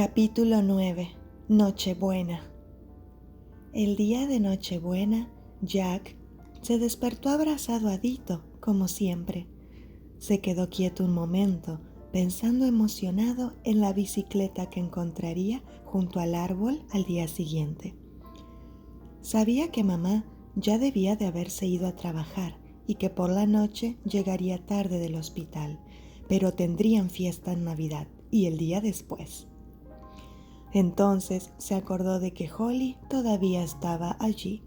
Capítulo 9. Nochebuena. El día de Nochebuena, Jack se despertó abrazado a Dito, como siempre. Se quedó quieto un momento, pensando emocionado en la bicicleta que encontraría junto al árbol al día siguiente. Sabía que mamá ya debía de haberse ido a trabajar y que por la noche llegaría tarde del hospital, pero tendrían fiesta en Navidad y el día después. Entonces se acordó de que Holly todavía estaba allí.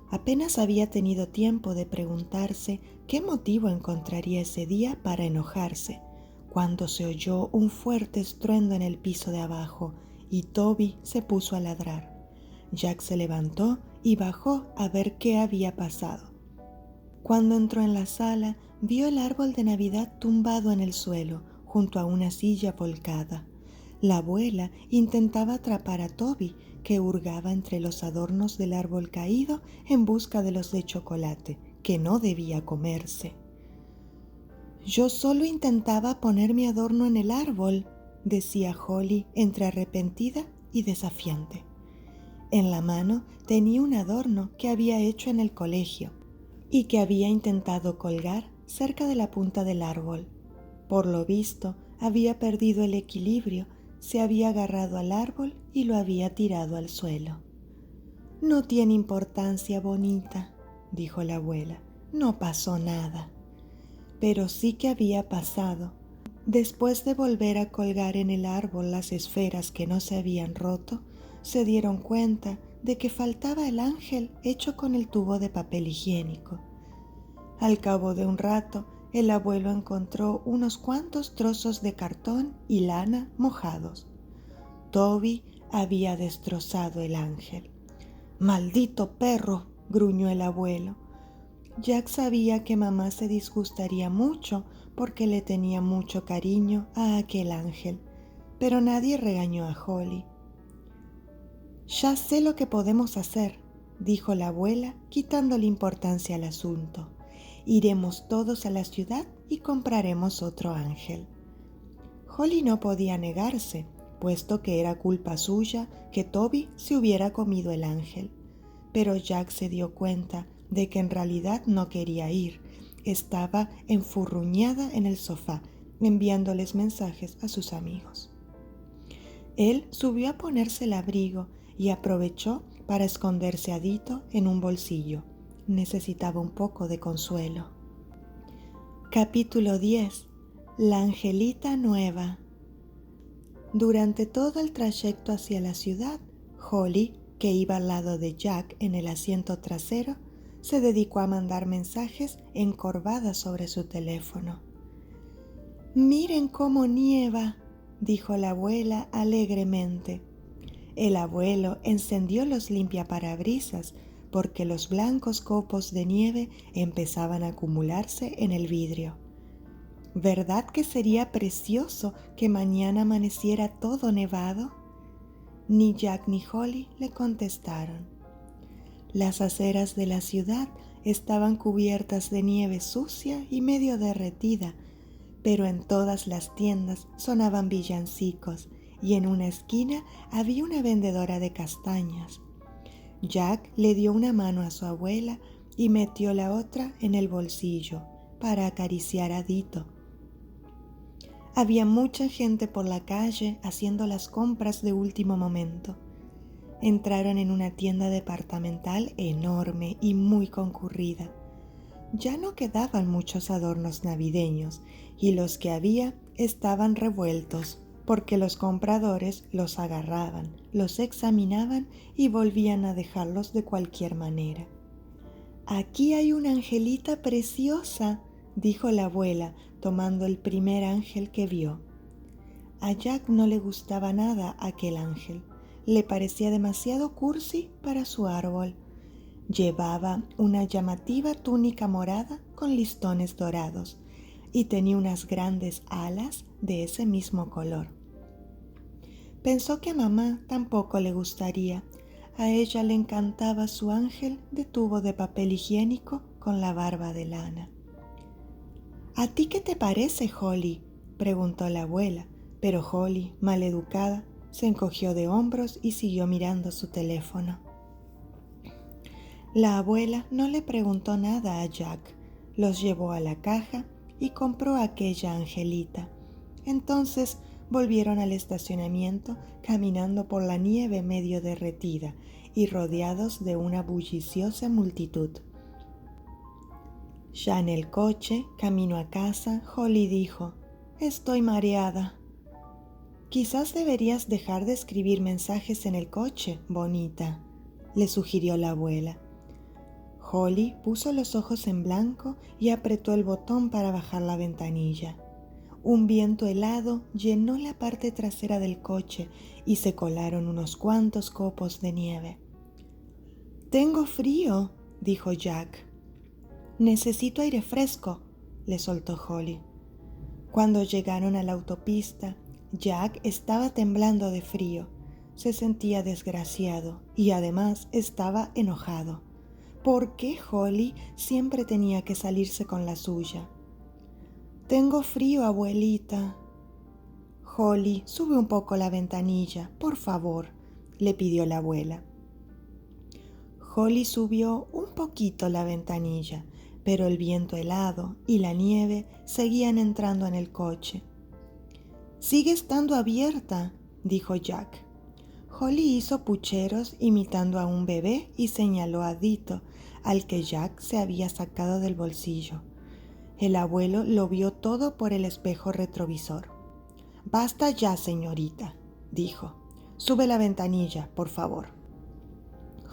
Apenas había tenido tiempo de preguntarse qué motivo encontraría ese día para enojarse, cuando se oyó un fuerte estruendo en el piso de abajo y Toby se puso a ladrar. Jack se levantó y bajó a ver qué había pasado. Cuando entró en la sala, vio el árbol de Navidad tumbado en el suelo, junto a una silla volcada. La abuela intentaba atrapar a Toby, que hurgaba entre los adornos del árbol caído en busca de los de chocolate, que no debía comerse. «Yo solo intentaba poner mi adorno en el árbol», decía Holly entre arrepentida y desafiante. En la mano tenía un adorno que había hecho en el colegio y que había intentado colgar cerca de la punta del árbol. Por lo visto, había perdido el equilibrio, se había agarrado al árbol y lo había tirado al suelo. «No tiene importancia, bonita», dijo la abuela. «No pasó nada». Pero sí que había pasado. Después de volver a colgar en el árbol las esferas que no se habían roto, se dieron cuenta de que faltaba el ángel hecho con el tubo de papel higiénico. Al cabo de un rato, el abuelo encontró unos cuantos trozos de cartón y lana mojados. Toby había destrozado el ángel. «¡Maldito perro!», gruñó el abuelo. Jack sabía que mamá se disgustaría mucho porque le tenía mucho cariño a aquel ángel, pero nadie regañó a Holly. «Ya sé lo que podemos hacer», dijo la abuela, quitándole importancia al asunto. «Iremos todos a la ciudad y compraremos otro ángel». Holly no podía negarse, puesto que era culpa suya que Toby se hubiera comido el ángel. Pero Jack se dio cuenta de que en realidad no quería ir. Estaba enfurruñada en el sofá, enviándoles mensajes a sus amigos. Él subió a ponerse el abrigo y aprovechó para esconderse a Dito en un bolsillo. Necesitaba un poco de consuelo. Capítulo 10. La angelita nueva. Durante todo el trayecto hacia la ciudad, Holly, que iba al lado de Jack en el asiento trasero, se dedicó a mandar mensajes encorvada sobre su teléfono. «Miren cómo nieva», dijo la abuela alegremente. El abuelo encendió los limpiaparabrisas porque los blancos copos de nieve empezaban a acumularse en el vidrio. «¿Verdad que sería precioso que mañana amaneciera todo nevado?» Ni Jack ni Holly le contestaron. Las aceras de la ciudad estaban cubiertas de nieve sucia y medio derretida, pero en todas las tiendas sonaban villancicos y en una esquina había una vendedora de castañas. Jack le dio una mano a su abuela y metió la otra en el bolsillo para acariciar a Dito. Había mucha gente por la calle haciendo las compras de último momento. Entraron en una tienda departamental enorme y muy concurrida. Ya no quedaban muchos adornos navideños y los que había estaban revueltos porque los compradores los agarraban, los examinaban y volvían a dejarlos de cualquier manera. «Aquí hay una angelita preciosa», dijo la abuela, tomando el primer ángel que vio. A Jack no le gustaba nada aquel ángel. Le parecía demasiado cursi para su árbol. Llevaba una llamativa túnica morada con listones dorados y tenía unas grandes alas de ese mismo color. Pensó que a mamá tampoco le gustaría. A ella le encantaba su ángel de tubo de papel higiénico con la barba de lana. «¿A ti qué te parece, Holly?», preguntó la abuela, pero Holly, maleducada, se encogió de hombros y siguió mirando su teléfono. La abuela no le preguntó nada a Jack. Los llevó a la caja y compró aquella angelita. Entonces volvieron al estacionamiento caminando por la nieve medio derretida y rodeados de una bulliciosa multitud. Ya en el coche, camino a casa, Holly dijo: «Estoy mareada». «Quizás deberías dejar de escribir mensajes en el coche, bonita», le sugirió la abuela. Holly puso los ojos en blanco y apretó el botón para bajar la ventanilla. Un viento helado llenó la parte trasera del coche y se colaron unos cuantos copos de nieve. «Tengo frío», dijo Jack. «Necesito aire fresco», le soltó Holly. Cuando llegaron a la autopista, Jack estaba temblando de frío. Se sentía desgraciado y además estaba enojado. ¿Por qué Holly siempre tenía que salirse con la suya? «Tengo frío, abuelita». «Holly, sube un poco la ventanilla, por favor», le pidió la abuela. Holly subió un poquito la ventanilla, pero el viento helado y la nieve seguían entrando en el coche. «Sigue estando abierta», dijo Jack. Holly hizo pucheros imitando a un bebé y señaló a Dito, al que Jack se había sacado del bolsillo. El abuelo lo vio todo por el espejo retrovisor. «Basta ya, señorita», dijo. «Sube la ventanilla, por favor».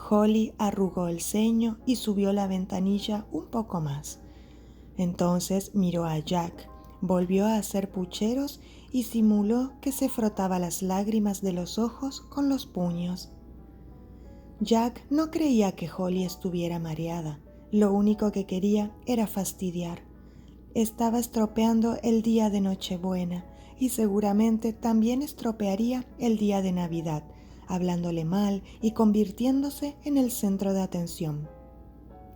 Holly arrugó el ceño y subió la ventanilla un poco más. Entonces miró a Jack, volvió a hacer pucheros y simuló que se frotaba las lágrimas de los ojos con los puños. Jack no creía que Holly estuviera mareada. Lo único que quería era fastidiar. Estaba estropeando el día de Nochebuena y seguramente también estropearía el día de Navidad, hablándole mal y convirtiéndose en el centro de atención.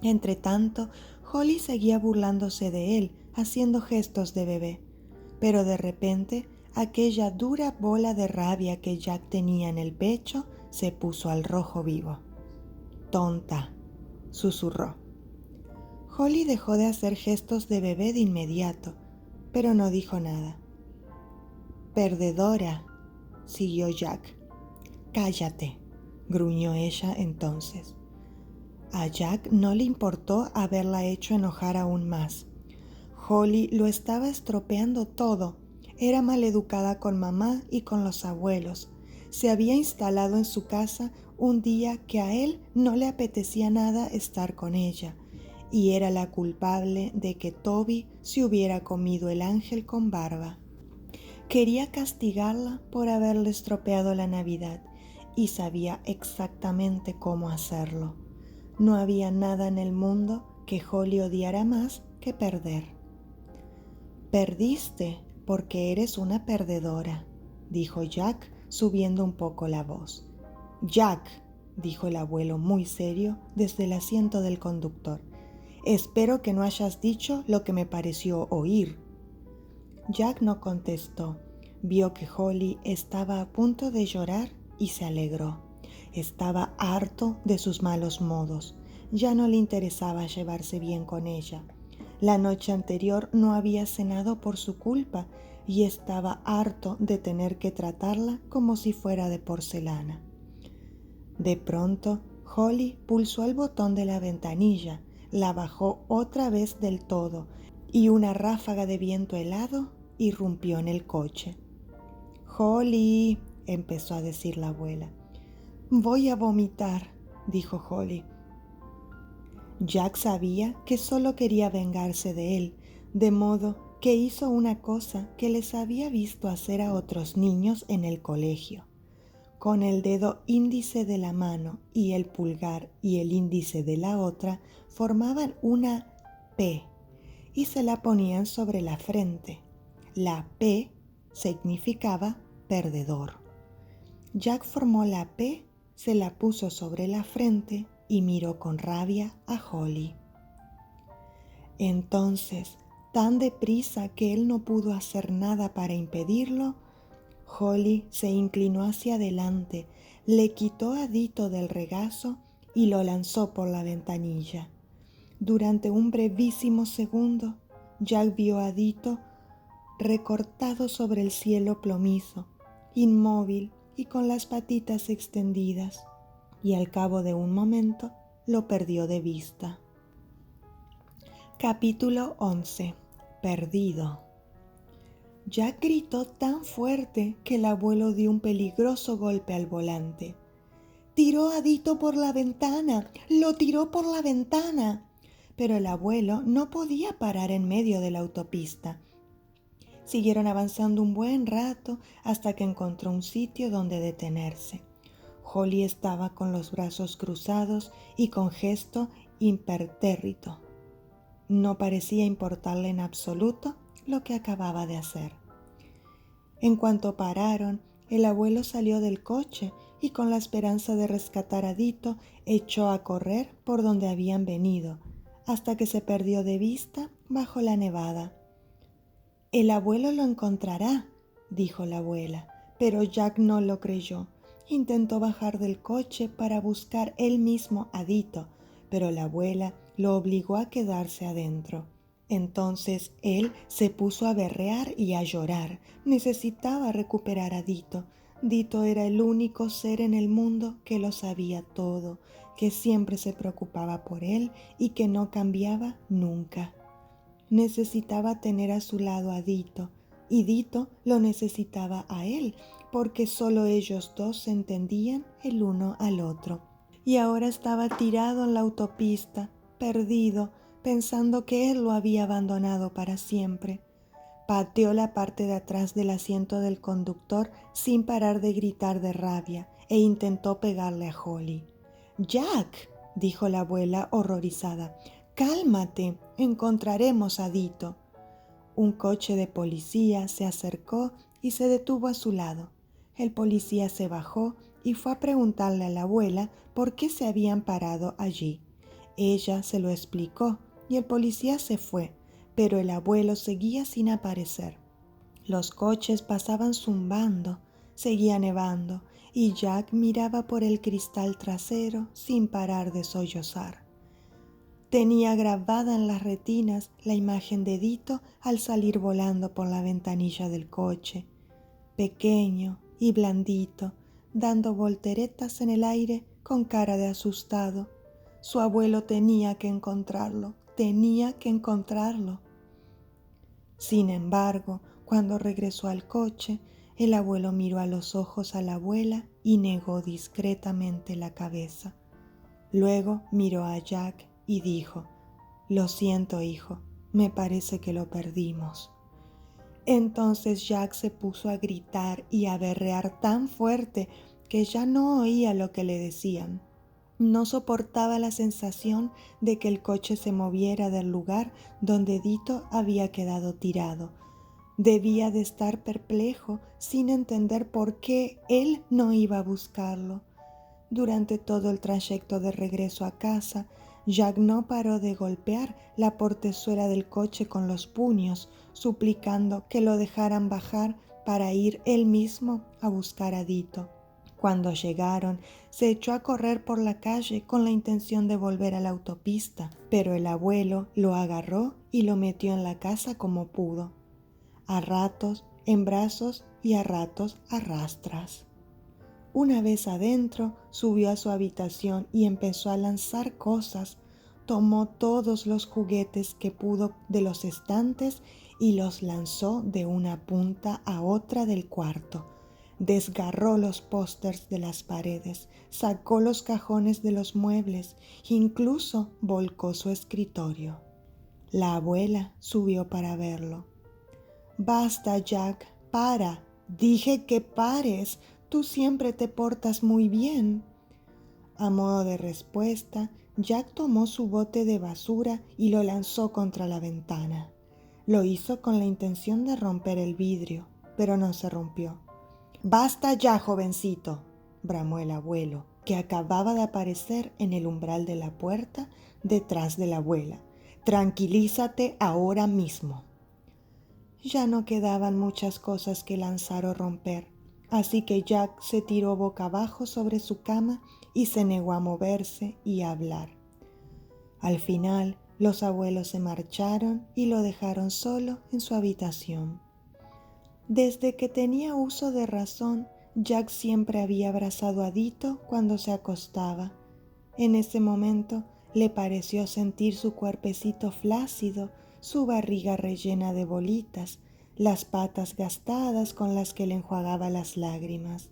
Entretanto, Holly seguía burlándose de él, haciendo gestos de bebé. Pero de repente, aquella dura bola de rabia que Jack tenía en el pecho se puso al rojo vivo. «Tonta», susurró. Holly dejó de hacer gestos de bebé de inmediato, pero no dijo nada. «Perdedora», siguió Jack. «Cállate», gruñó ella entonces. A Jack no le importó haberla hecho enojar aún más. Holly lo estaba estropeando todo. Era maleducada con mamá y con los abuelos. Se había instalado en su casa un día que a él no le apetecía nada estar con ella, y era la culpable de que Toby se hubiera comido el ángel con barba. Quería castigarla por haberle estropeado la Navidad y sabía exactamente cómo hacerlo. No había nada en el mundo que Holly odiara más que perder. «Perdiste porque eres una perdedora», dijo Jack, subiendo un poco la voz. «Jack», dijo el abuelo muy serio desde el asiento del conductor, «espero que no hayas dicho lo que me pareció oír». Jack no contestó. Vio que Holly estaba a punto de llorar y se alegró. Estaba harto de sus malos modos. Ya no le interesaba llevarse bien con ella. La noche anterior no había cenado por su culpa y estaba harto de tener que tratarla como si fuera de porcelana. De pronto, Holly pulsó el botón de la ventanilla, la bajó otra vez del todo y una ráfaga de viento helado irrumpió en el coche. «Holly», empezó a decir la abuela. «Voy a vomitar», dijo Holly. Jack sabía que solo quería vengarse de él, de modo que hizo una cosa que les había visto hacer a otros niños en el colegio. Con el dedo índice de la mano y el pulgar y el índice de la otra formaban una P y se la ponían sobre la frente. La P significaba perdedor. Jack formó la P, se la puso sobre la frente y miró con rabia a Holly. Entonces, tan deprisa que él no pudo hacer nada para impedirlo, Holly se inclinó hacia adelante, le quitó a Dito del regazo y lo lanzó por la ventanilla. Durante un brevísimo segundo, Jack vio a Dito recortado sobre el cielo plomizo, inmóvil y con las patitas extendidas, y al cabo de un momento lo perdió de vista. Capítulo 11. Perdido. Jack gritó tan fuerte que el abuelo dio un peligroso golpe al volante. «¡Tiró a Dito por la ventana! ¡Lo tiró por la ventana!» Pero el abuelo no podía parar en medio de la autopista. Siguieron avanzando un buen rato hasta que encontró un sitio donde detenerse. Holly estaba con los brazos cruzados y con gesto impertérrito. No parecía importarle en absoluto lo que acababa de hacer. En cuanto pararon, el abuelo salió del coche y con la esperanza de rescatar a Dito, echó a correr por donde habían venido, hasta que se perdió de vista bajo la nevada. «El abuelo lo encontrará», dijo la abuela, pero Jack no lo creyó. Intentó bajar del coche para buscar él mismo a Dito, pero la abuela lo obligó a quedarse adentro. Entonces él se puso a berrear y a llorar. Necesitaba recuperar a Dito. Dito era el único ser en el mundo que lo sabía todo, que siempre se preocupaba por él y que no cambiaba nunca. Necesitaba tener a su lado a Dito, y Dito lo necesitaba a él, porque solo ellos dos se entendían el uno al otro. Y ahora estaba tirado en la autopista, perdido, pensando que él lo había abandonado para siempre. Pateó la parte de atrás del asiento del conductor sin parar de gritar de rabia e intentó pegarle a Holly. «¡Jack!», dijo la abuela horrorizada. «¡Cálmate! Encontraremos a Dito». Un coche de policía se acercó y se detuvo a su lado. El policía se bajó y fue a preguntarle a la abuela por qué se habían parado allí. Ella se lo explicó y el policía se fue, pero el abuelo seguía sin aparecer. Los coches pasaban zumbando, seguía nevando y Jack miraba por el cristal trasero sin parar de sollozar. Tenía grabada en las retinas la imagen de Dito al salir volando por la ventanilla del coche, pequeño y blandito, dando volteretas en el aire con cara de asustado. Su abuelo tenía que encontrarlo. Sin embargo, cuando regresó al coche, el abuelo miró a los ojos a la abuela y negó discretamente la cabeza. Luego miró a Jack y dijo: «Lo siento, hijo, me parece que lo perdimos». Entonces Jack se puso a gritar y a berrear tan fuerte que ya no oía lo que le decían. No soportaba la sensación de que el coche se moviera del lugar donde Dito había quedado tirado. Debía de estar perplejo sin entender por qué él no iba a buscarlo. Durante todo el trayecto de regreso a casa, Jack no paró de golpear la portezuela del coche con los puños, suplicando que lo dejaran bajar para ir él mismo a buscar a Dito. Cuando llegaron, se echó a correr por la calle con la intención de volver a la autopista, pero el abuelo lo agarró y lo metió en la casa como pudo, a ratos en brazos y a ratos a rastras. Una vez adentro, subió a su habitación y empezó a lanzar cosas. Tomó todos los juguetes que pudo de los estantes y los lanzó de una punta a otra del cuarto. Desgarró los pósters de las paredes, sacó los cajones de los muebles, incluso volcó su escritorio. La abuela subió para verlo. «Basta, Jack, para. Dije que pares. Tú siempre te portas muy bien». A modo de respuesta, Jack tomó su bote de basura y lo lanzó contra la ventana. Lo hizo con la intención de romper el vidrio, pero no se rompió. «Basta ya, jovencito», bramó el abuelo, que acababa de aparecer en el umbral de la puerta detrás de la abuela. «Tranquilízate ahora mismo». Ya no quedaban muchas cosas que lanzar o romper. así que Jack se tiró boca abajo sobre su cama y se negó a moverse y a hablar. Al final, los abuelos se marcharon y lo dejaron solo en su habitación. Desde que tenía uso de razón, Jack siempre había abrazado a Dito cuando se acostaba. En ese momento le pareció sentir su cuerpecito flácido, su barriga rellena de bolitas, las patas gastadas con las que le enjuagaba las lágrimas.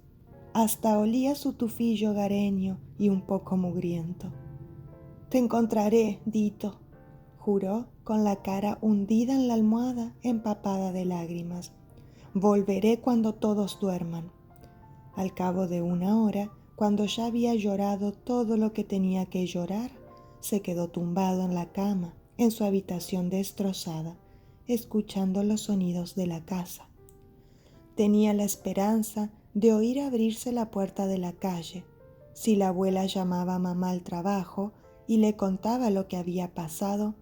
Hasta olía su tufillo hogareño y un poco mugriento. «Te encontraré, Dito», juró con la cara hundida en la almohada empapada de lágrimas. «Volveré cuando todos duerman». Al cabo de una hora, cuando ya había llorado todo lo que tenía que llorar, se quedó tumbado en la cama, en su habitación destrozada, escuchando los sonidos de la casa. Tenía la esperanza de oír abrirse la puerta de la calle. Si la abuela llamaba a mamá al trabajo y le contaba lo que había pasado,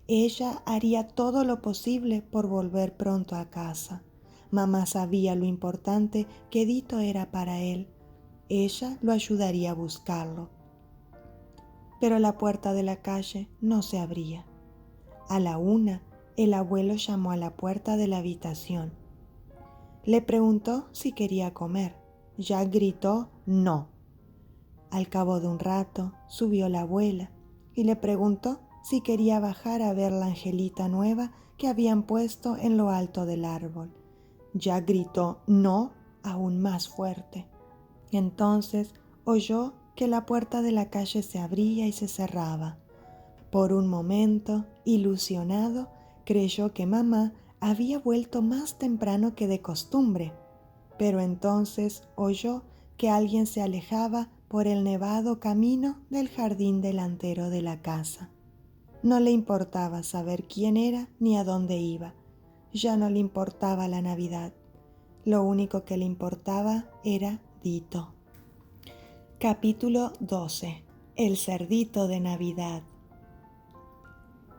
ella haría todo lo posible por volver pronto a casa. Mamá sabía lo importante que Dito era para él. Ella lo ayudaría a buscarlo. Pero la puerta de la calle no se abría. A la 1, el abuelo llamó a la puerta de la habitación. Le preguntó si quería comer. Jack gritó «no». Al cabo de un rato subió la abuela y le preguntó si quería bajar a ver la angelita nueva que habían puesto en lo alto del árbol. Jack gritó «no» aún más fuerte. Entonces oyó que la puerta de la calle se abría y se cerraba. Por un momento, ilusionado, creyó que mamá había vuelto más temprano que de costumbre, pero entonces oyó que alguien se alejaba por el nevado camino del jardín delantero de la casa. No le importaba saber quién era ni a dónde iba. Ya no le importaba la Navidad. Lo único que le importaba era Dito. Capítulo 12. El cerdito de Navidad.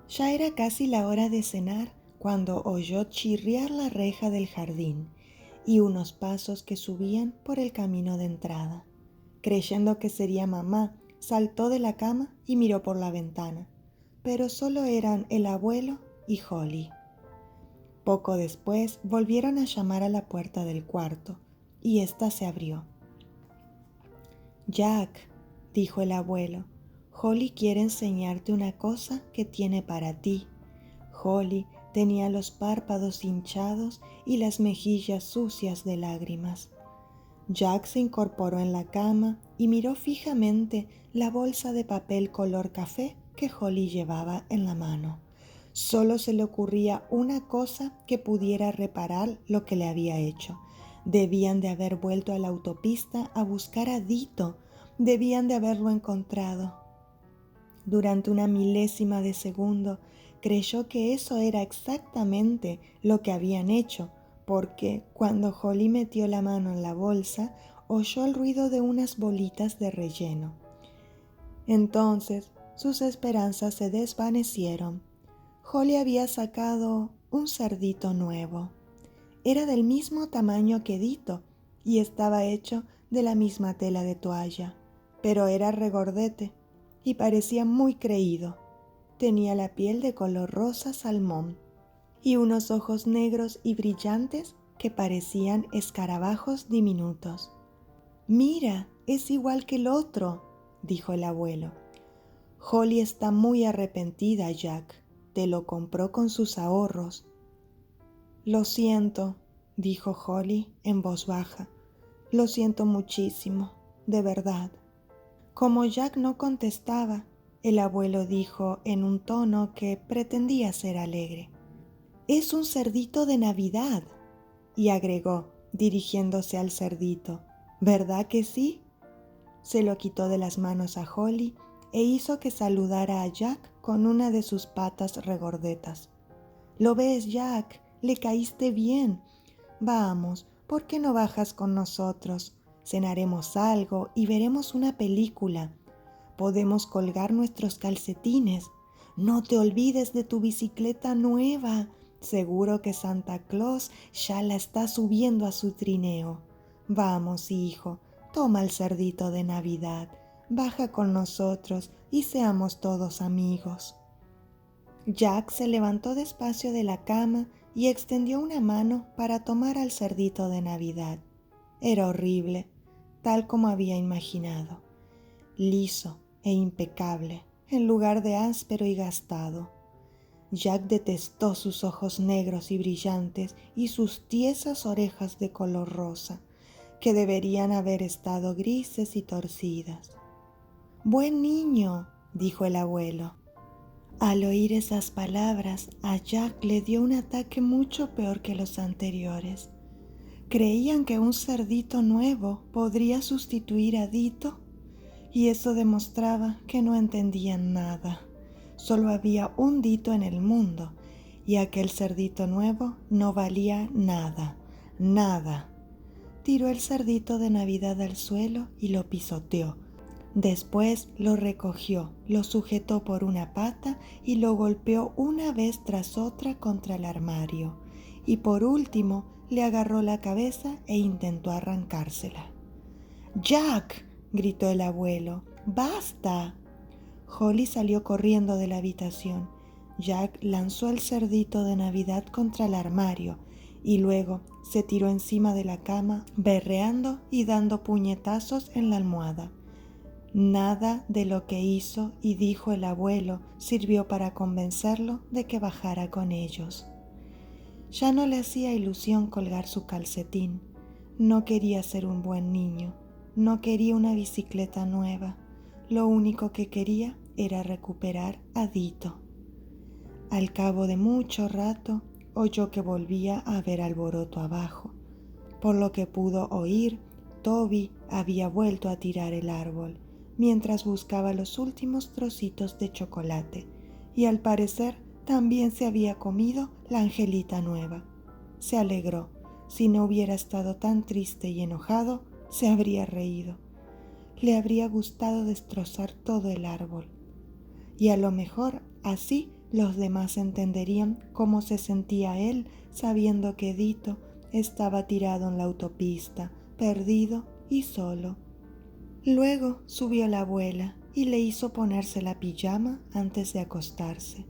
Ya era casi la hora de cenar cuando oyó chirriar la reja del jardín y unos pasos que subían por el camino de entrada. Creyendo que sería mamá, saltó de la cama y miró por la ventana, pero solo eran el abuelo y Holly. Poco después volvieron a llamar a la puerta del cuarto y ésta se abrió. «Jack», dijo el abuelo, «Holly quiere enseñarte una cosa que tiene para ti». Holly tenía los párpados hinchados y las mejillas sucias de lágrimas. Jack se incorporó en la cama y miró fijamente la bolsa de papel color café que Holly llevaba en la mano. Solo se le ocurría una cosa que pudiera reparar lo que le había hecho. Debían de haber vuelto a la autopista a buscar a Dito. Debían de haberlo encontrado. Durante una milésima de segundo, creyó que eso era exactamente lo que habían hecho, porque cuando Holly metió la mano en la bolsa, oyó el ruido de unas bolitas de relleno. Entonces, sus esperanzas se desvanecieron. Holly había sacado un cerdito nuevo. Era del mismo tamaño que Dito y estaba hecho de la misma tela de toalla, pero era regordete y parecía muy creído. Tenía la piel de color rosa salmón y unos ojos negros y brillantes que parecían escarabajos diminutos. «Mira, es igual que el otro», dijo el abuelo. «Holly está muy arrepentida, Jack. Te lo compró con sus ahorros». «Lo siento», dijo Holly en voz baja. «Lo siento muchísimo, de verdad». Como Jack no contestaba, el abuelo dijo en un tono que pretendía ser alegre: «Es un cerdito de Navidad», y agregó, dirigiéndose al cerdito: «¿Verdad que sí?». Se lo quitó de las manos a Holly e hizo que saludara a Jack con una de sus patas regordetas. «¿Lo ves, Jack? Le caíste bien. Vamos, ¿por qué no bajas con nosotros? Cenaremos algo y veremos una película. Podemos colgar nuestros calcetines. No te olvides de tu bicicleta nueva. Seguro que Santa Claus ya la está subiendo a su trineo. Vamos, hijo, toma el cerdito de Navidad, baja con nosotros y seamos todos amigos. Jack se levantó despacio de la cama y extendió una mano para tomar al cerdito de Navidad. Era horrible, tal como había imaginado, liso e impecable, en lugar de áspero y gastado. Jack detestó sus ojos negros y brillantes y sus tiesas orejas de color rosa, que deberían haber estado grises y torcidas. «Buen niño», dijo el abuelo. Al oír esas palabras, a Jack le dio un ataque mucho peor que los anteriores. Creían que un cerdito nuevo podría sustituir a Dito, y eso demostraba que no entendían nada. Solo había un Dito en el mundo, y aquel cerdito nuevo no valía nada, nada. Tiró el cerdito de Navidad al suelo y lo pisoteó. Después lo recogió, lo sujetó por una pata y lo golpeó una vez tras otra contra el armario. Y por último le agarró la cabeza e intentó arrancársela. «¡Jack!», gritó el abuelo. «¡Basta!». Holly salió corriendo de la habitación. Jack lanzó el cerdito de Navidad contra el armario y luego se tiró encima de la cama, berreando y dando puñetazos en la almohada. Nada de lo que hizo y dijo el abuelo sirvió para convencerlo de que bajara con ellos. Ya no le hacía ilusión colgar su calcetín. No quería ser un buen niño. No quería una bicicleta nueva. Lo único que quería era recuperar a Dito. Al cabo de mucho rato, oyó que volvía a haber alboroto abajo. Por lo que pudo oír, Toby había vuelto a tirar el árbol, mientras buscaba los últimos trocitos de chocolate, y al parecer también se había comido la angelita nueva. Se alegró. Si no hubiera estado tan triste y enojado, se habría reído. Le habría gustado destrozar todo el árbol. Y a lo mejor así los demás entenderían cómo se sentía él sabiendo que Dito estaba tirado en la autopista, perdido y solo. Luego subió la abuela y le hizo ponerse la pijama antes de acostarse.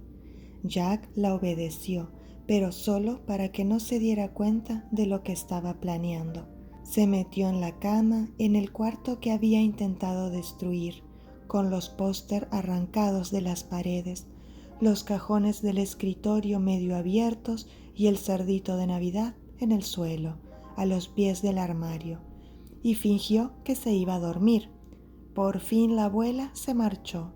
Jack la obedeció, pero solo para que no se diera cuenta de lo que estaba planeando. Se metió en la cama en el cuarto que había intentado destruir, con los póster arrancados de las paredes, los cajones del escritorio medio abiertos y el cerdito de Navidad en el suelo, a los pies del armario, y fingió que se iba a dormir. Por fin la abuela se marchó.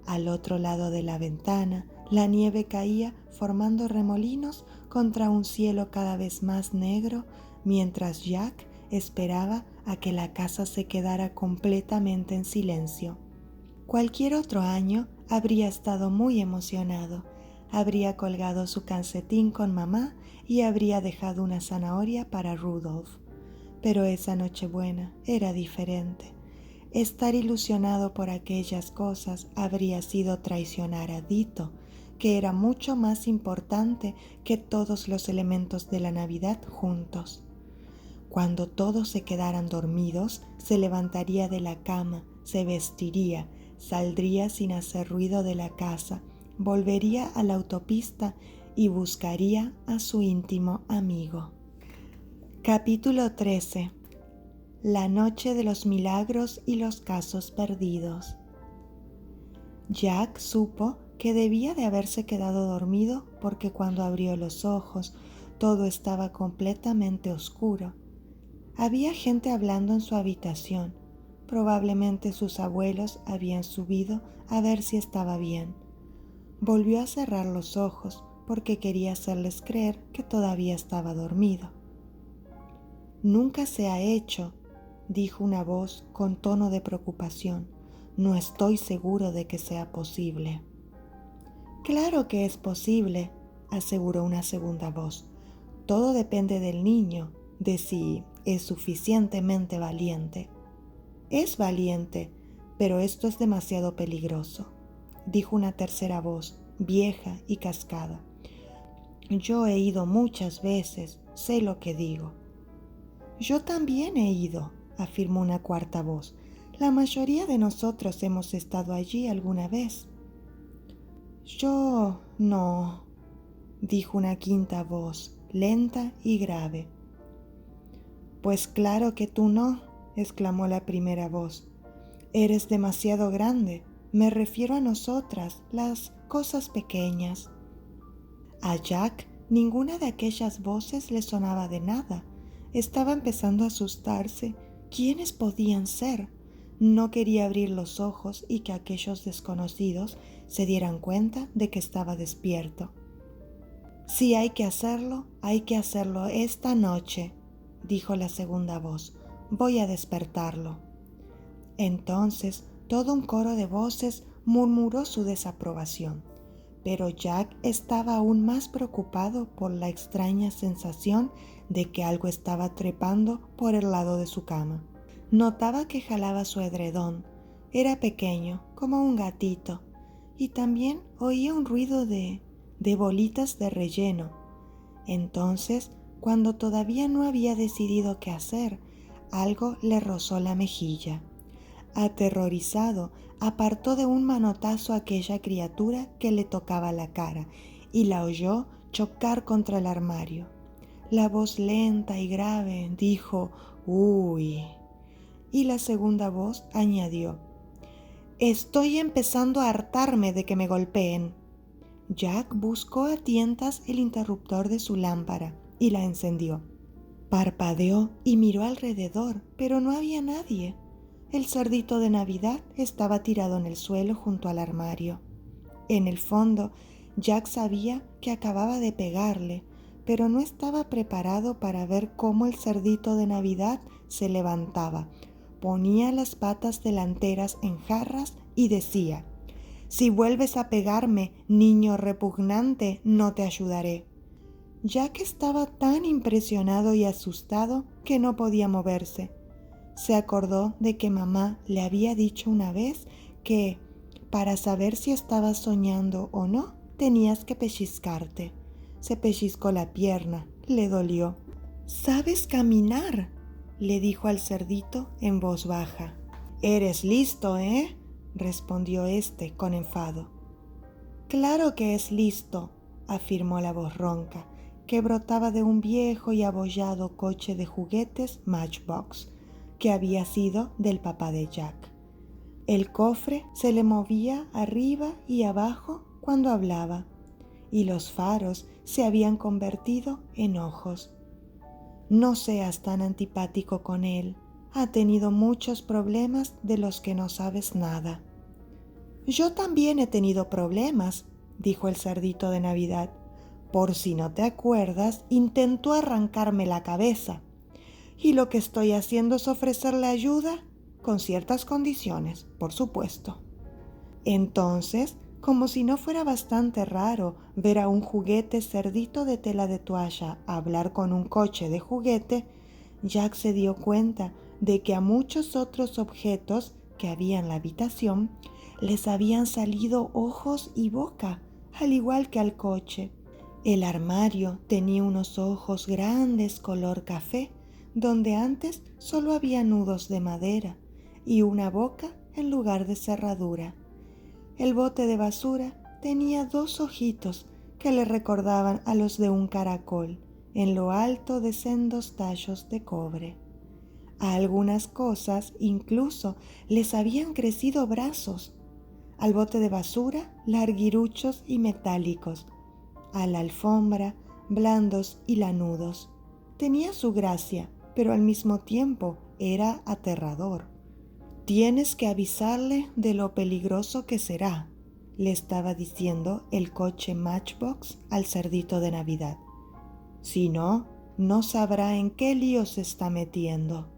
Al otro lado de la ventana, la nieve caía formando remolinos contra un cielo cada vez más negro, mientras Jack esperaba a que la casa se quedara completamente en silencio. Cualquier otro año habría estado muy emocionado, habría colgado su calcetín con mamá y habría dejado una zanahoria para Rudolph. Pero esa Nochebuena era diferente. Estar ilusionado por aquellas cosas habría sido traicionar a Dito, que era mucho más importante que todos los elementos de la Navidad juntos. Cuando todos se quedaran dormidos, se levantaría de la cama, se vestiría, saldría sin hacer ruido de la casa, volvería a la autopista y buscaría a su íntimo amigo. Capítulo 13. La noche de los milagros y los casos perdidos. Jack supo que debía de haberse quedado dormido porque cuando abrió los ojos todo estaba completamente oscuro. Había gente hablando en su habitación. Probablemente sus abuelos habían subido a ver si estaba bien. Volvió a cerrar los ojos porque quería hacerles creer que todavía estaba dormido. «Nunca se ha hecho», dijo una voz con tono de preocupación. «No estoy seguro de que sea posible». «Claro que es posible», aseguró una segunda voz. «Todo depende del niño, de si es suficientemente valiente». «Es valiente, pero esto es demasiado peligroso», dijo una tercera voz, vieja y cascada. «Yo he ido muchas veces, sé lo que digo». Yo también he ido, afirmó una cuarta voz. La mayoría de nosotros hemos estado allí alguna vez. Yo no, dijo una quinta voz, lenta y grave. Pues claro que tú no, exclamó la primera voz. Eres demasiado grande. Me refiero a nosotras, las cosas pequeñas. A Jack ninguna de aquellas voces le sonaba de nada. Estaba empezando a asustarse. ¿Quiénes podían ser? No quería abrir los ojos y que aquellos desconocidos se dieran cuenta de que estaba despierto. Si hay que hacerlo esta noche, dijo la segunda voz. Voy a despertarlo. Entonces todo un coro de voces murmuró su desaprobación, pero Jack estaba aún más preocupado por la extraña sensación de que algo estaba trepando por el lado de su cama. Notaba que jalaba su edredón. Era pequeño, como un gatito, y también oía un ruido de bolitas de relleno. Entonces, cuando todavía no había decidido qué hacer, algo le rozó la mejilla. Aterrorizado, apartó de un manotazo a aquella criatura que le tocaba la cara y la oyó chocar contra el armario. La voz lenta y grave dijo «Uy», y la segunda voz añadió «Estoy empezando a hartarme de que me golpeen». Jack buscó a tientas el interruptor de su lámpara y la encendió. Parpadeó y miró alrededor, pero no había nadie. El cerdito de Navidad estaba tirado en el suelo junto al armario. En el fondo, Jack sabía que acababa de pegarle, pero no estaba preparado para ver cómo el cerdito de Navidad se levantaba, ponía las patas delanteras en jarras y decía: «Si vuelves a pegarme, niño repugnante, no te ayudaré». Jack estaba tan impresionado y asustado que no podía moverse. Se acordó de que mamá le había dicho una vez que, para saber si estabas soñando o no, tenías que pellizcarte. Se pellizcó la pierna, le dolió. «¿Sabes caminar?», le dijo al cerdito en voz baja. «Eres listo, ¿eh?», respondió éste con enfado. «Claro que es listo», afirmó la voz ronca, que brotaba de un viejo y abollado coche de juguetes Matchbox, que había sido del papá de Jack. El cofre se le movía arriba y abajo cuando hablaba, y los faros se habían convertido en ojos. «No seas tan antipático con él. Ha tenido muchos problemas de los que no sabes nada». «Yo también he tenido problemas», dijo el cerdito de Navidad. «Por si no te acuerdas, intentó arrancarme la cabeza. Y lo que estoy haciendo es ofrecerle ayuda, con ciertas condiciones, por supuesto». Entonces, como si no fuera bastante raro ver a un juguete cerdito de tela de toalla hablar con un coche de juguete, Jack se dio cuenta de que a muchos otros objetos que había en la habitación les habían salido ojos y boca, al igual que al coche. El armario tenía unos ojos grandes color café, donde antes solo había nudos de madera, y una boca en lugar de cerradura. El bote de basura tenía dos ojitos que le recordaban a los de un caracol, en lo alto de sendos tallos de cobre. A algunas cosas incluso les habían crecido brazos. Al bote de basura, larguiruchos y metálicos. A la alfombra, blandos y lanudos. Tenía su gracia, pero al mismo tiempo era aterrador. «Tienes que avisarle de lo peligroso que será», le estaba diciendo el coche Matchbox al cerdito de Navidad. «Si no, no sabrá en qué lío se está metiendo».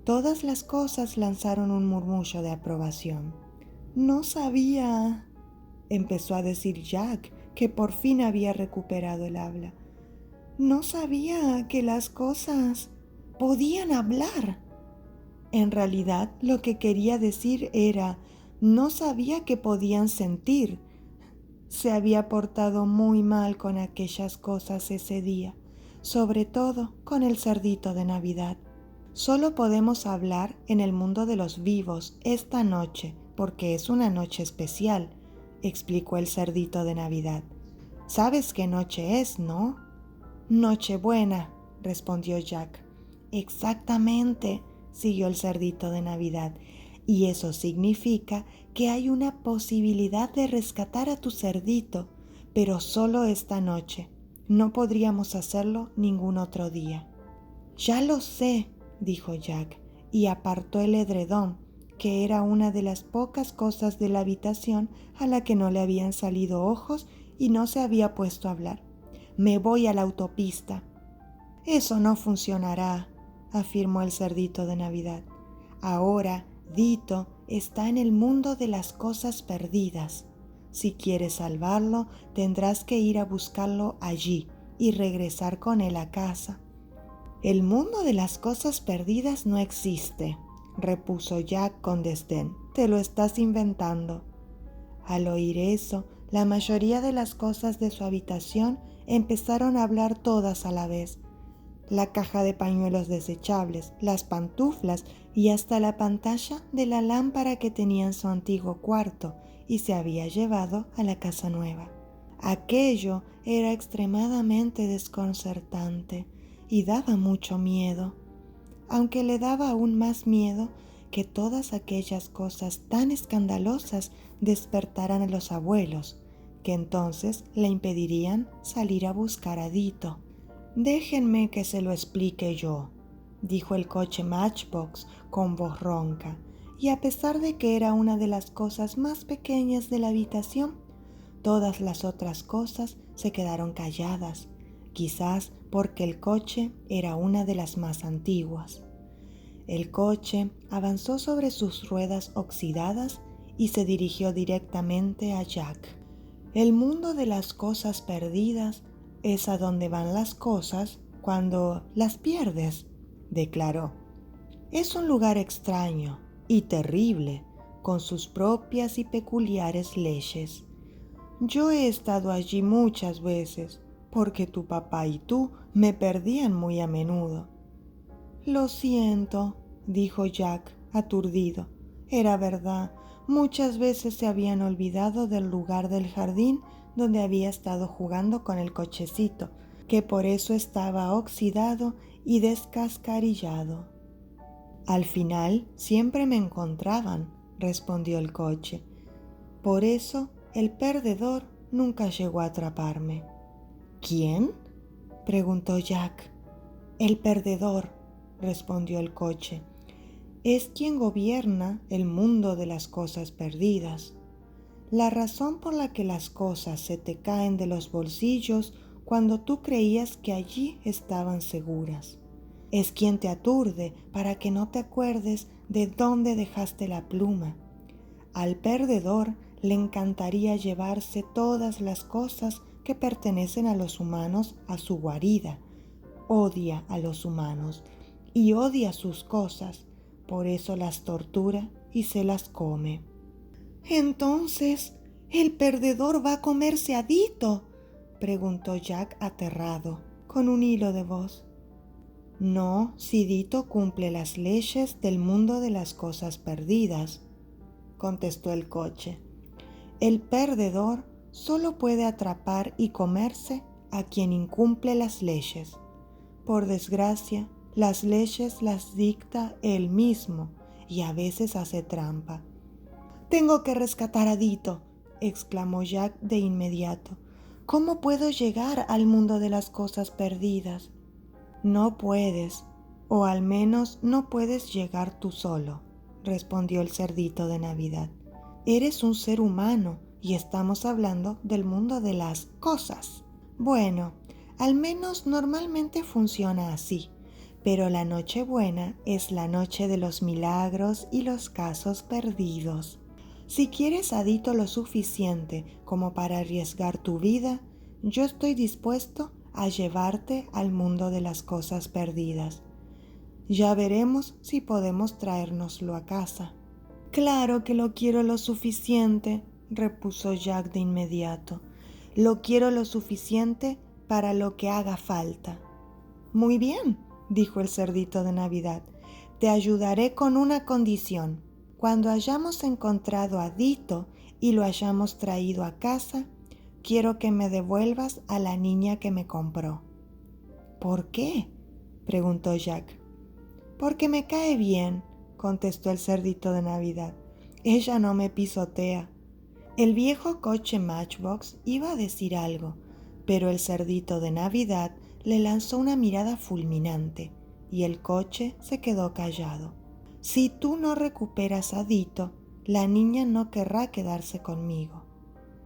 Todas las cosas lanzaron un murmullo de aprobación. «No sabía», empezó a decir Jack, que por fin había recuperado el habla. «No sabía que las cosas podían hablar». En realidad, lo que quería decir era, no sabía que podían sentir. Se había portado muy mal con aquellas cosas ese día. sobre todo con el cerdito de Navidad. Solo podemos hablar en el mundo de los vivos esta noche, porque es una noche especial, explicó el cerdito de Navidad. ¿Sabes qué noche es, no? Nochebuena, respondió Jack. Exactamente, siguió el cerdito de Navidad. Y eso significa que hay una posibilidad de rescatar a tu cerdito, pero solo esta noche. No podríamos hacerlo ningún otro día. Ya lo sé, dijo Jack, y apartó el edredón, que era una de las pocas cosas de la habitación a la que no le habían salido ojos y no se había puesto a hablar. Me voy a la autopista. Eso no funcionará, afirmó el cerdito de Navidad. Ahora Dito está en el mundo de las cosas perdidas. Si quieres salvarlo, tendrás que ir a buscarlo allí y regresar con él a casa. El mundo de las cosas perdidas no existe, repuso Jack con desdén. Te lo estás inventando. Al oír eso, la mayoría de las cosas de su habitación empezaron a hablar todas a la vez. La caja de pañuelos desechables, las pantuflas y hasta la pantalla de la lámpara que tenía en su antiguo cuarto y se había llevado a la casa nueva. Aquello era extremadamente desconcertante y daba mucho miedo, aunque le daba aún más miedo que todas aquellas cosas tan escandalosas despertaran a los abuelos, que entonces le impedirían salir a buscar a Dito. Déjenme que se lo explique yo, dijo el coche Matchbox con voz ronca, y a pesar de que era una de las cosas más pequeñas de la habitación, todas las otras cosas se quedaron calladas, quizás porque el coche era una de las más antiguas. El coche avanzó sobre sus ruedas oxidadas y se dirigió directamente a Jack. El mundo de las cosas perdidas es a donde van las cosas cuando las pierdes, declaró. Es un lugar extraño y terrible, con sus propias y peculiares leyes. Yo he estado allí muchas veces, porque tu papá y tú me perdían muy a menudo. Lo siento, dijo Jack, aturdido. Era verdad, muchas veces se habían olvidado del lugar del jardín donde había estado jugando con el cochecito, que por eso estaba oxidado y descascarillado. Al final siempre me encontraban, respondió el coche. Por eso el perdedor nunca llegó a atraparme. ¿Quién?, preguntó Jack. El perdedor, respondió el coche. Es quien gobierna el mundo de las cosas perdidas. La razón por la que las cosas se te caen de los bolsillos cuando tú creías que allí estaban seguras. Es quien te aturde para que no te acuerdes de dónde dejaste la pluma. Al perdedor le encantaría llevarse todas las cosas que pertenecen a los humanos a su guarida. Odia a los humanos y odia sus cosas, por eso las tortura y se las come. Entonces, ¿el perdedor va a comerse a Dito?, preguntó Jack aterrado, con un hilo de voz. No, si Dito cumple las leyes del mundo de las cosas perdidas, contestó el coche. El perdedor solo puede atrapar y comerse a quien incumple las leyes. Por desgracia, las leyes las dicta él mismo y a veces hace trampa. «Tengo que rescatar a Dito», exclamó Jack de inmediato. «¿Cómo puedo llegar al mundo de las cosas perdidas?» «No puedes, o al menos no puedes llegar tú solo», respondió el cerdito de Navidad. «Eres un ser humano y estamos hablando del mundo de las cosas. Bueno, al menos normalmente funciona así, pero la Nochebuena es la noche de los milagros y los casos perdidos. Si quieres a Dito lo suficiente como para arriesgar tu vida, yo estoy dispuesto a llevarte al mundo de las cosas perdidas. Ya veremos si podemos traérnoslo a casa». «Claro que lo quiero lo suficiente», repuso Jack de inmediato. «Lo quiero lo suficiente para lo que haga falta». Muy bien, dijo el cerdito de Navidad. Te ayudaré con una condición. Cuando hayamos encontrado a Dito y lo hayamos traído a casa, quiero que me devuelvas a la niña que me compró. ¿Por qué?, preguntó Jack. Porque me cae bien, contestó el cerdito de Navidad. Ella no me pisotea. El viejo coche Matchbox iba a decir algo, pero el cerdito de Navidad le lanzó una mirada fulminante y el coche se quedó callado. Si tú no recuperas a Dito, la niña no querrá quedarse conmigo.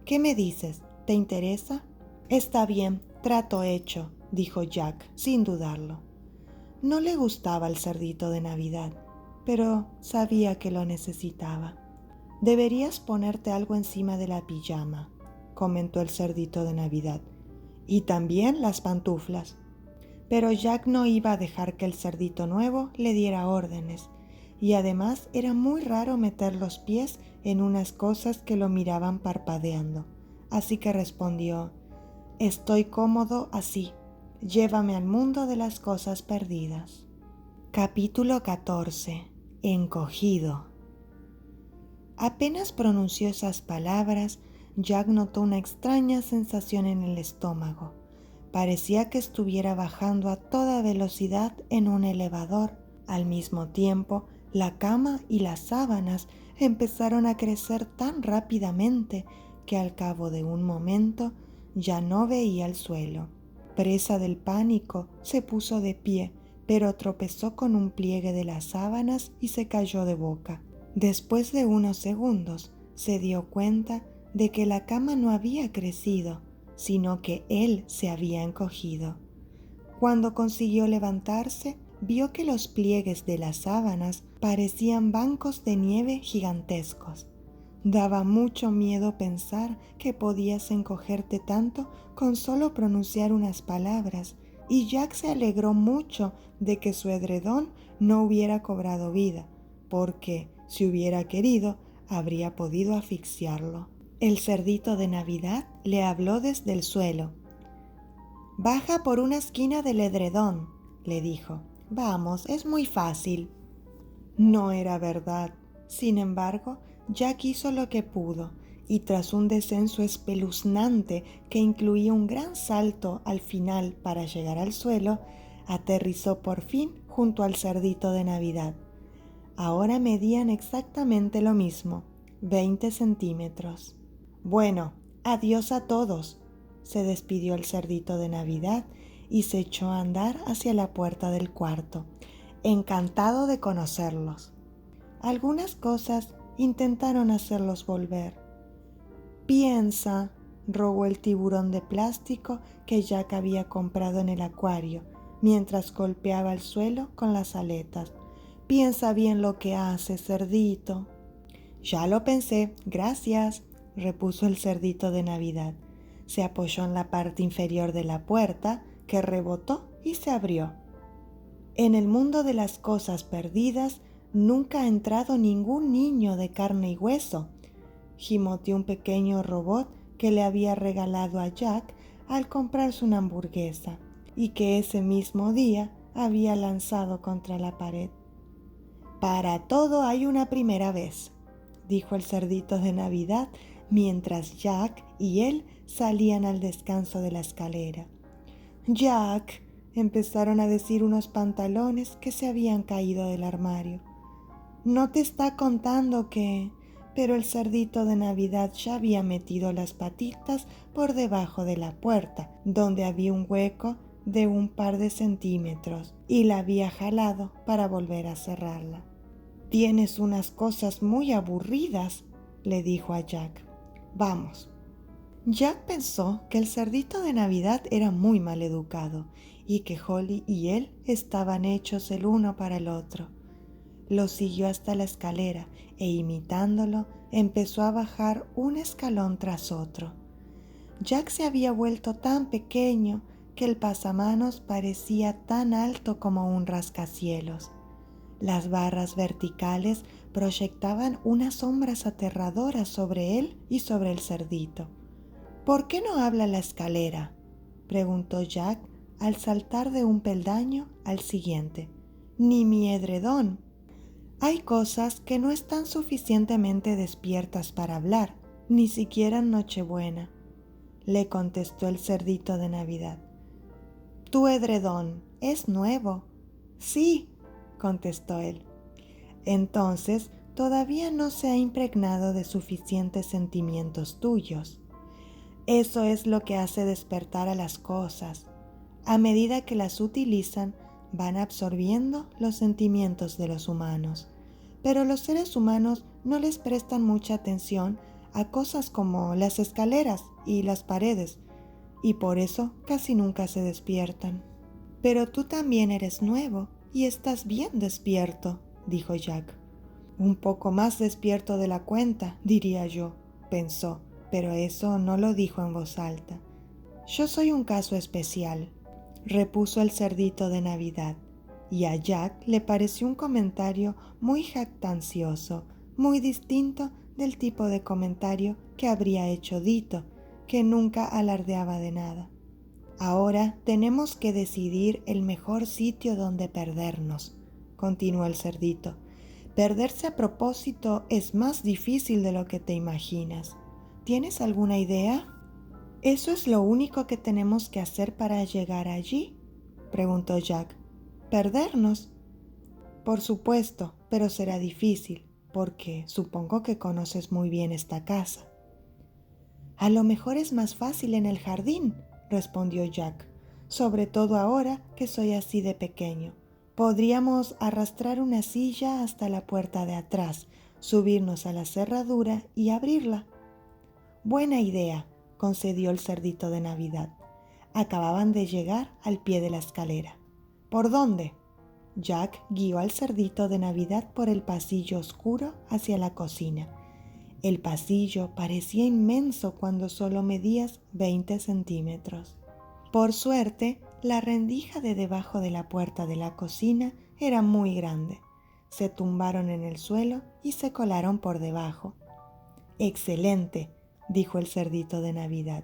¿Qué me dices? ¿Te interesa? Está bien, trato hecho, dijo Jack, sin dudarlo. No le gustaba el cerdito de Navidad, pero sabía que lo necesitaba. Deberías ponerte algo encima de la pijama, comentó el cerdito de Navidad, y también las pantuflas. Pero Jack no iba a dejar que el cerdito nuevo le diera órdenes, y además era muy raro meter los pies en unas cosas que lo miraban parpadeando, así que respondió: «Estoy cómodo así. Llévame al mundo de las cosas perdidas». Capítulo 14. Encogido. Apenas pronunció esas palabras, Jack notó una extraña sensación en el estómago. Parecía que estuviera bajando a toda velocidad en un elevador. Al mismo tiempo, la cama y las sábanas empezaron a crecer tan rápidamente que al cabo de un momento ya no veía el suelo. Presa del pánico, se puso de pie, pero tropezó con un pliegue de las sábanas y se cayó de boca. Después de unos segundos, se dio cuenta de que la cama no había crecido, sino que él se había encogido. Cuando consiguió levantarse, vio que los pliegues de las sábanas parecían bancos de nieve gigantescos. Daba mucho miedo pensar que podías encogerte tanto con solo pronunciar unas palabras, y Jack se alegró mucho de que su edredón no hubiera cobrado vida, porque, si hubiera querido, habría podido asfixiarlo. El cerdito de Navidad le habló desde el suelo. «Baja por una esquina del edredón», le dijo. «Vamos, es muy fácil». No era verdad. Sin embargo, Jack hizo lo que pudo, y tras un descenso espeluznante que incluía un gran salto al final para llegar al suelo, aterrizó por fin junto al cerdito de Navidad. Ahora medían exactamente lo mismo, 20 centímetros. «Bueno, adiós a todos», se despidió el cerdito de Navidad y se echó a andar hacia la puerta del cuarto, encantado de conocerlos. Algunas cosas intentaron hacerlos volver. «Piensa», rogó el tiburón de plástico que Jack había comprado en el acuario, mientras golpeaba el suelo con las aletas. «Piensa bien lo que haces, cerdito». «Ya lo pensé, gracias», repuso el cerdito de Navidad. Se apoyó en la parte inferior de la puerta, que rebotó y se abrió. En el mundo de las cosas perdidas nunca ha entrado ningún niño de carne y hueso, gimoteó un pequeño robot que le había regalado a Jack al comprarse una hamburguesa y que ese mismo día había lanzado contra la pared. «Para todo hay una primera vez», dijo el cerdito de Navidad mientras Jack y él salían al descanso de la escalera. «Jack», empezaron a decir unos pantalones que se habían caído del armario. «No te está contando que...». Pero el cerdito de Navidad ya había metido las patitas por debajo de la puerta, donde había un hueco de un par de centímetros, y la había jalado para volver a cerrarla. «Tienes unas cosas muy aburridas», le dijo a Jack. «Vamos». Jack pensó que el cerdito de Navidad era muy mal educado y que Holly y él estaban hechos el uno para el otro. Lo siguió hasta la escalera e imitándolo empezó a bajar un escalón tras otro. Jack se había vuelto tan pequeño que el pasamanos parecía tan alto como un rascacielos. Las barras verticales proyectaban unas sombras aterradoras sobre él y sobre el cerdito. «¿Por qué no habla la escalera?», preguntó Jack al saltar de un peldaño al siguiente. Ni mi edredón. Hay cosas que no están suficientemente despiertas para hablar, ni siquiera en Nochebuena, le contestó el cerdito de Navidad. Tu edredón es nuevo. Sí, contestó él. Entonces, todavía no se ha impregnado de suficientes sentimientos tuyos. Eso es lo que hace despertar a las cosas. A medida que las utilizan, van absorbiendo los sentimientos de los humanos. Pero los seres humanos no les prestan mucha atención a cosas como las escaleras y las paredes, y por eso casi nunca se despiertan. Pero tú también eres nuevo y estás bien despierto, dijo Jack. Un poco más despierto de la cuenta, diría yo, pensó, pero eso no lo dijo en voz alta. Yo soy un caso especial, repuso el cerdito de Navidad, y a Jack le pareció un comentario muy jactancioso, muy distinto del tipo de comentario que habría hecho Dito, que nunca alardeaba de nada. Ahora tenemos que decidir el mejor sitio donde perdernos, continuó el cerdito. Perderse a propósito es más difícil de lo que te imaginas. ¿Tienes alguna idea? ¿Eso es lo único que tenemos que hacer para llegar allí?, preguntó Jack. ¿Perdernos? Por supuesto, pero será difícil, porque supongo que conoces muy bien esta casa. A lo mejor es más fácil en el jardín, respondió Jack, sobre todo ahora que soy así de pequeño. Podríamos arrastrar una silla hasta la puerta de atrás, subirnos a la cerradura y abrirla. Buena idea, concedió el cerdito de Navidad. Acababan de llegar al pie de la escalera. ¿Por dónde? Jack guió al cerdito de Navidad por el pasillo oscuro hacia la cocina. El pasillo parecía inmenso cuando solo medías 20 centímetros. Por suerte, la rendija de debajo de la puerta de la cocina era muy grande. Se tumbaron en el suelo y se colaron por debajo. «Excelente», dijo el cerdito de Navidad.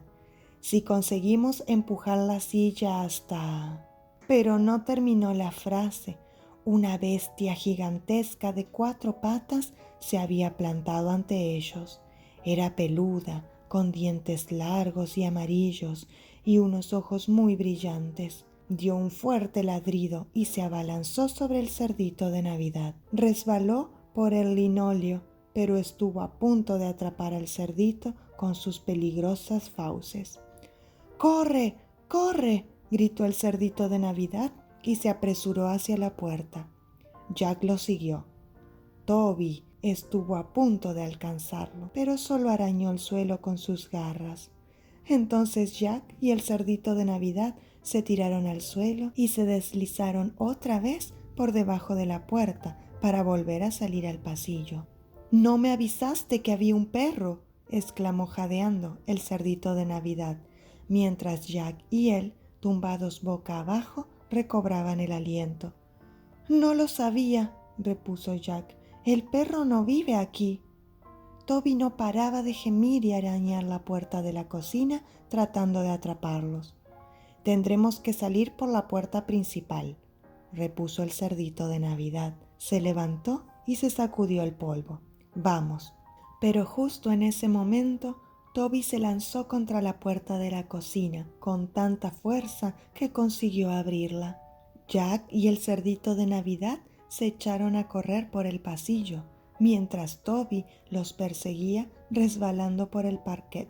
«Si conseguimos empujar la silla hasta...». Pero no terminó la frase. Una bestia gigantesca de 4 patas se había plantado ante ellos. Era peluda, con dientes largos y amarillos y unos ojos muy brillantes. Dio un fuerte ladrido y se abalanzó sobre el cerdito de Navidad. Resbaló por el linóleo, pero estuvo a punto de atrapar al cerdito con sus peligrosas fauces. «¡Corre! ¡Corre!», gritó el cerdito de Navidad y se apresuró hacia la puerta. Jack lo siguió. Toby estuvo a punto de alcanzarlo, pero solo arañó el suelo con sus garras. Entonces Jack y el cerdito de Navidad se tiraron al suelo y se deslizaron otra vez por debajo de la puerta para volver a salir al pasillo. «¡No me avisaste que había un perro!», exclamó jadeando el cerdito de Navidad, mientras Jack y él, tumbados boca abajo, recobraban el aliento. «No lo sabía», repuso Jack. «El perro no vive aquí». Toby no paraba de gemir y arañar la puerta de la cocina tratando de atraparlos. «Tendremos que salir por la puerta principal», repuso el cerdito de Navidad. Se levantó y se sacudió el polvo. «Vamos». Pero justo en ese momento, Toby se lanzó contra la puerta de la cocina con tanta fuerza que consiguió abrirla. Jack y el cerdito de Navidad se echaron a correr por el pasillo, mientras Toby los perseguía resbalando por el parquet.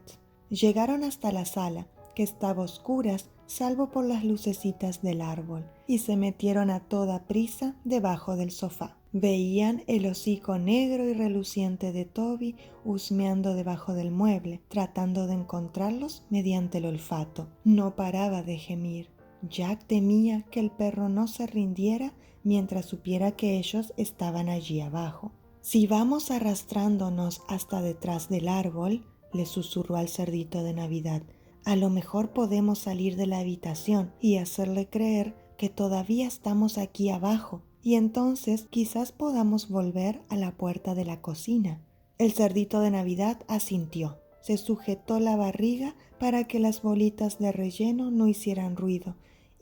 Llegaron hasta la sala, que estaba a oscuras salvo por las lucecitas del árbol, y se metieron a toda prisa debajo del sofá. Veían el hocico negro y reluciente de Toby husmeando debajo del mueble, tratando de encontrarlos mediante el olfato. No paraba de gemir. Jack temía que el perro no se rindiera mientras supiera que ellos estaban allí abajo. «Si vamos arrastrándonos hasta detrás del árbol», le susurró al cerdito de Navidad, «a lo mejor podemos salir de la habitación y hacerle creer que todavía estamos aquí abajo, y entonces quizás podamos volver a la puerta de la cocina». El cerdito de Navidad asintió. Se sujetó la barriga para que las bolitas de relleno no hicieran ruido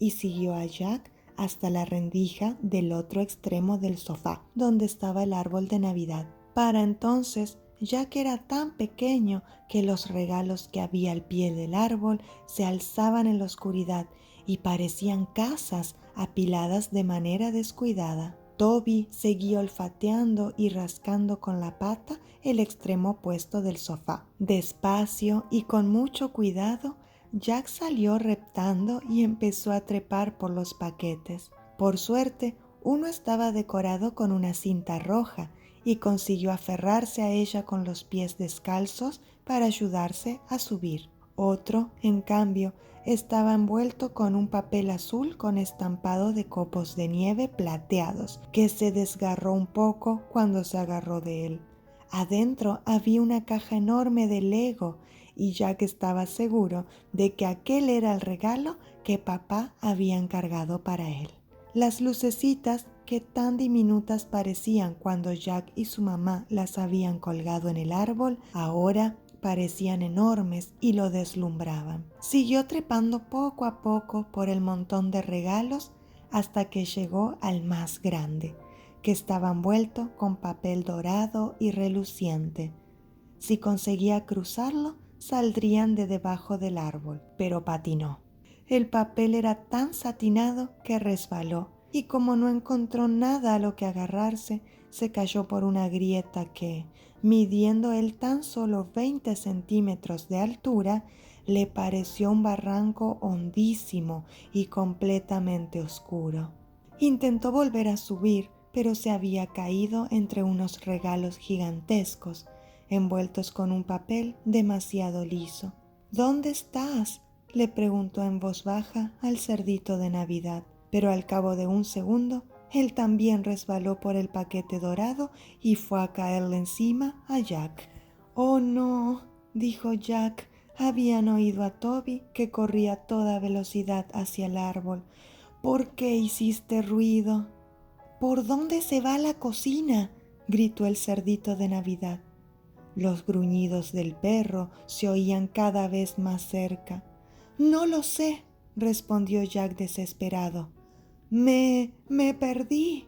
y siguió a Jack hasta la rendija del otro extremo del sofá, donde estaba el árbol de Navidad. Para entonces, Jack era tan pequeño que los regalos que había al pie del árbol se alzaban en la oscuridad y parecían casas apiladas de manera descuidada. Toby seguía olfateando y rascando con la pata el extremo opuesto del sofá. Despacio y con mucho cuidado, Jack salió reptando y empezó a trepar por los paquetes. Por suerte, uno estaba decorado con una cinta roja y consiguió aferrarse a ella con los pies descalzos para ayudarse a subir. Otro, en cambio, estaba envuelto con un papel azul con estampado de copos de nieve plateados, que se desgarró un poco cuando se agarró de él. Adentro había una caja enorme de Lego y Jack estaba seguro de que aquel era el regalo que papá había encargado para él. Las lucecitas, que tan diminutas parecían cuando Jack y su mamá las habían colgado en el árbol, ahora parecían enormes y lo deslumbraban. Siguió trepando poco a poco por el montón de regalos hasta que llegó al más grande, que estaba envuelto con papel dorado y reluciente. Si conseguía cruzarlo, saldrían de debajo del árbol, pero patinó. El papel era tan satinado que resbaló y como no encontró nada a lo que agarrarse, se cayó por una grieta que, midiendo él tan solo 20 centímetros de altura, le pareció un barranco hondísimo y completamente oscuro. Intentó volver a subir, pero se había caído entre unos regalos gigantescos, envueltos con un papel demasiado liso. ¿Dónde estás?, le preguntó en voz baja al cerdito de Navidad, pero al cabo de un segundo, él también resbaló por el paquete dorado y fue a caerle encima a Jack. «Oh no», dijo Jack. Habían oído a Toby, que corría a toda velocidad hacia el árbol. «¿Por qué hiciste ruido?» «¿Por dónde se va la cocina?», gritó el cerdito de Navidad. Los gruñidos del perro se oían cada vez más cerca. «No lo sé», respondió Jack desesperado. Me perdí.